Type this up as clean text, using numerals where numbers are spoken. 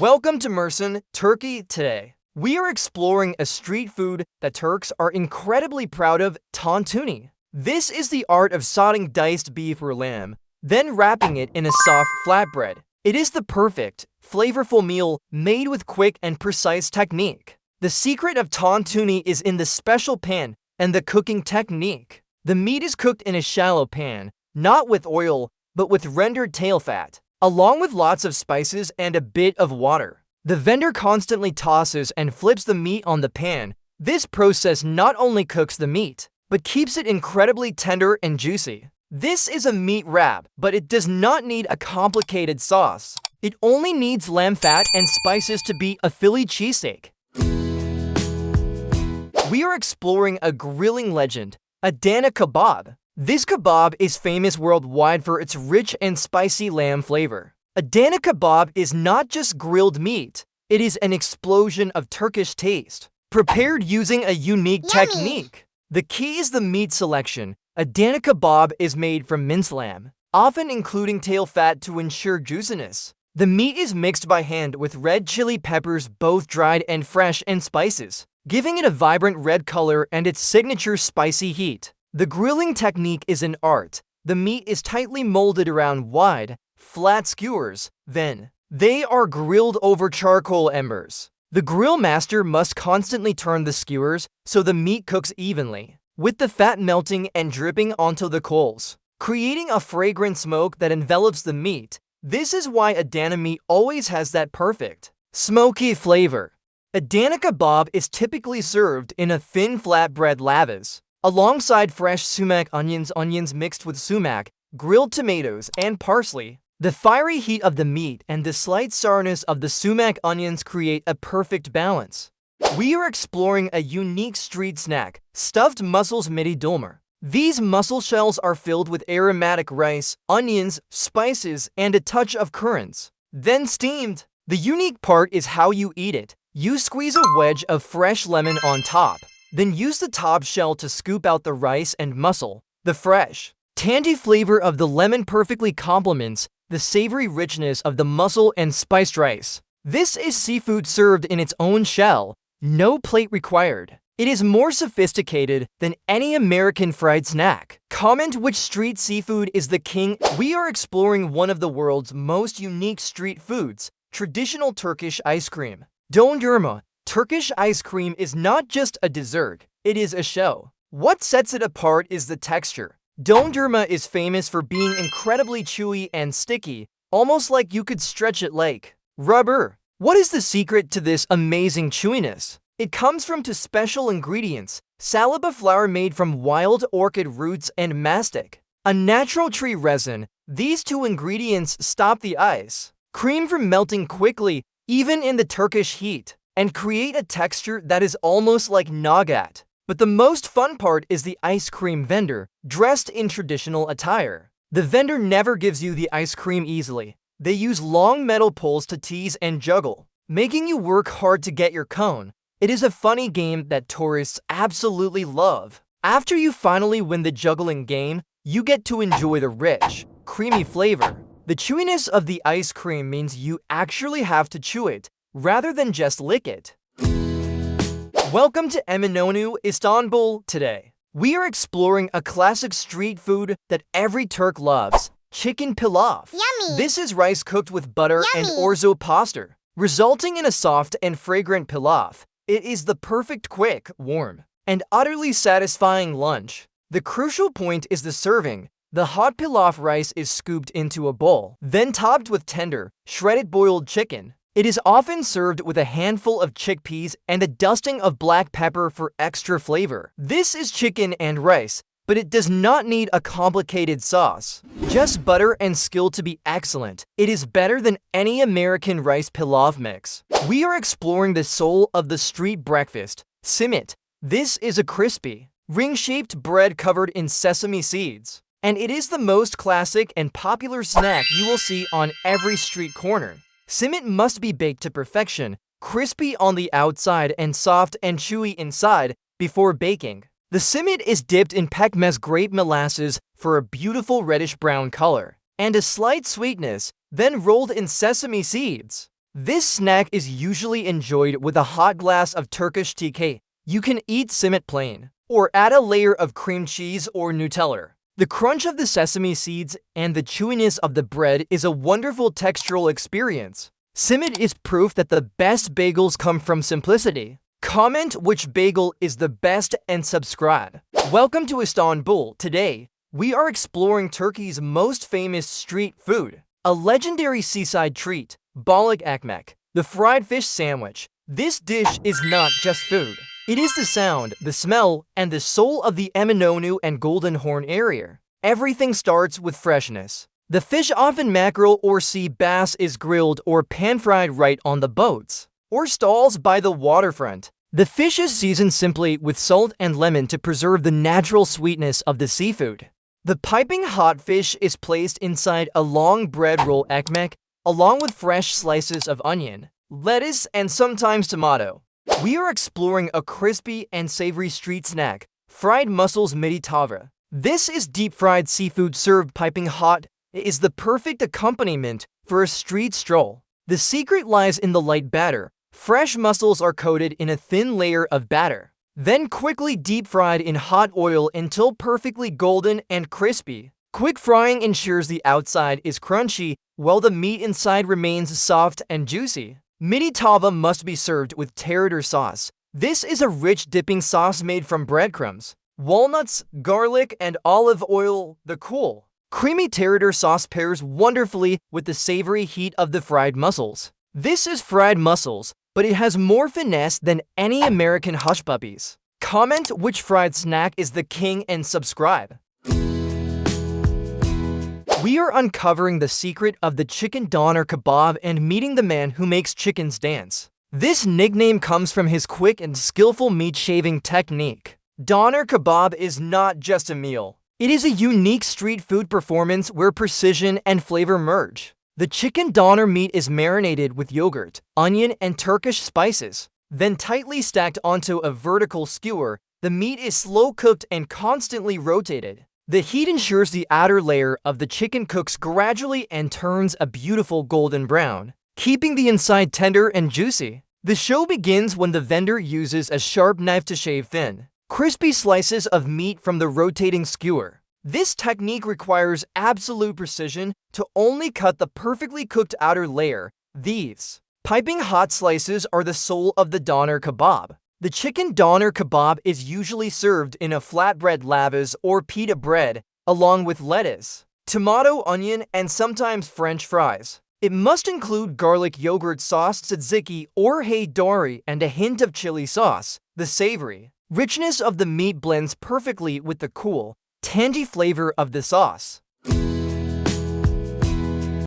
Welcome to Mersin, Turkey today. We are exploring a street food that Turks are incredibly proud of, Tantuni. This is the art of sauteing diced beef or lamb, then wrapping it in a soft flatbread. It is the perfect, flavorful meal made with quick and precise technique. The secret of Tantuni is in the special pan and the cooking technique. The meat is cooked in a shallow pan, not with oil, but with rendered tail fat, along with lots of spices and a bit of water. The vendor constantly tosses and flips the meat on the pan. This process not only cooks the meat, but keeps it incredibly tender and juicy. This is a meat wrap, but it does not need a complicated sauce. It only needs lamb fat and spices to be a Philly cheesesteak. We are exploring a grilling legend, Adana Kebab. This kebab is famous worldwide for its rich and spicy lamb flavor. Adana Kebab is not just grilled meat, it is an explosion of Turkish taste, prepared using a unique technique. The key is the meat selection. Adana Kebab is made from minced lamb, often including tail fat to ensure juiciness. The meat is mixed by hand with red chili peppers, both dried and fresh, and spices, giving it a vibrant red color and its signature spicy heat. The grilling technique is an art. The meat is tightly molded around wide, flat skewers, then they are grilled over charcoal embers. The grill master must constantly turn the skewers so the meat cooks evenly, with the fat melting and dripping onto the coals, creating a fragrant smoke that envelops the meat. This is why Adana meat always has that perfect, smoky flavor. Adana Kebab is typically served in a thin flatbread lavas, alongside fresh sumac onions mixed with sumac, grilled tomatoes, and parsley. The fiery heat of the meat and the slight sourness of the sumac onions create a perfect balance. We are exploring a unique street snack, stuffed mussels Midye Dolma. These mussel shells are filled with aromatic rice, onions, spices, and a touch of currants, then steamed. The unique part is how you eat it. You squeeze a wedge of fresh lemon on top, then use the top shell to scoop out the rice and mussel. The fresh, tangy flavor of the lemon perfectly complements the savory richness of the mussel and spiced rice. This is seafood served in its own shell, no plate required. It is more sophisticated than any American fried snack. Comment which street seafood is the king. We are exploring one of the world's most unique street foods, traditional Turkish ice cream. Dondurma. Turkish ice cream is not just a dessert, it is a show. What sets it apart is the texture. Dondurma is famous for being incredibly chewy and sticky, almost like you could stretch it like rubber. What is the secret to this amazing chewiness? It comes from two special ingredients: salaba flour made from wild orchid roots and mastic, a natural tree resin. These two ingredients stop the ice cream from melting quickly, even in the Turkish heat, and create a texture that is almost like nougat. But the most fun part is the ice cream vendor, dressed in traditional attire. The vendor never gives you the ice cream easily. They use long metal poles to tease and juggle, making you work hard to get your cone. It is a funny game that tourists absolutely love. After you finally win the juggling game, you get to enjoy the rich, creamy flavor. The chewiness of the ice cream means you actually have to chew it, rather than just lick it. Welcome to Eminönü, Istanbul today. We are exploring a classic street food that every Turk loves, chicken pilav. Yummy! This is rice cooked with butter and Yummy! orzo pasta, resulting in a soft and fragrant pilav. It is the perfect quick, warm, and utterly satisfying lunch. The crucial point is the serving. The hot pilav rice is scooped into a bowl, then topped with tender, shredded boiled chicken. It is often served with a handful of chickpeas and a dusting of black pepper for extra flavor. This is chicken and rice, but it does not need a complicated sauce. Just butter and skill to be excellent. It is better than any American rice pilav mix. We are exploring the soul of the street breakfast, simit. This is a crispy, ring-shaped bread covered in sesame seeds, and it is the most classic and popular snack you will see on every street corner. Simit must be baked to perfection, crispy on the outside and soft and chewy inside before baking. The simit is dipped in pekmez grape molasses for a beautiful reddish-brown color, and a slight sweetness, then rolled in sesame seeds. This snack is usually enjoyed with a hot glass of Turkish tea. You can eat simit plain, or add a layer of cream cheese or Nutella. The crunch of the sesame seeds and the chewiness of the bread is a wonderful textural experience. Simit is proof that the best bagels come from simplicity. Comment which bagel is the best and subscribe. Welcome to Istanbul. Today, we are exploring Turkey's most famous street food, a legendary seaside treat, Balık Ekmek, the fried fish sandwich. This dish is not just food. It is the sound, the smell, and the soul of the Eminönü and Golden Horn area. Everything starts with freshness. The fish, often mackerel or sea bass, is grilled or pan-fried right on the boats or stalls by the waterfront. The fish is seasoned simply with salt and lemon to preserve the natural sweetness of the seafood. The piping hot fish is placed inside a long bread roll ekmek, along with fresh slices of onion, lettuce, and sometimes tomato. We are exploring a crispy and savory street snack, fried mussels Midye Dolma. This is deep-fried seafood served piping hot. It is the perfect accompaniment for a street stroll. The secret lies in the light batter. Fresh mussels are coated in a thin layer of batter, then quickly deep-fried in hot oil until perfectly golden and crispy. Quick frying ensures the outside is crunchy, while the meat inside remains soft and juicy. Minced tava must be served with tartar sauce. This is a rich dipping sauce made from breadcrumbs, walnuts, garlic, and olive oil. The cool, creamy tartar sauce pairs wonderfully with the savory heat of the fried mussels. This is fried mussels, but it has more finesse than any American hush puppies. Comment which fried snack is the king and subscribe. We are uncovering the secret of the chicken doner kebab and meeting the man who makes chickens dance. This nickname comes from his quick and skillful meat shaving technique. Doner kebab is not just a meal. It is a unique street food performance where precision and flavor merge. The chicken doner meat is marinated with yogurt, onion, and Turkish spices. Then tightly stacked onto a vertical skewer, the meat is slow cooked and constantly rotated. The heat ensures the outer layer of the chicken cooks gradually and turns a beautiful golden brown, keeping the inside tender and juicy. The show begins when the vendor uses a sharp knife to shave thin, crispy slices of meat from the rotating skewer. This technique requires absolute precision to only cut the perfectly cooked outer layer. These piping hot slices are the soul of the doner kebab. The chicken doner kebab is usually served in a flatbread lavas or pita bread, along with lettuce, tomato, onion, and sometimes French fries. It must include garlic yogurt sauce, tzatziki or haydari, and a hint of chili sauce. The savory richness of the meat blends perfectly with the cool, tangy flavor of the sauce.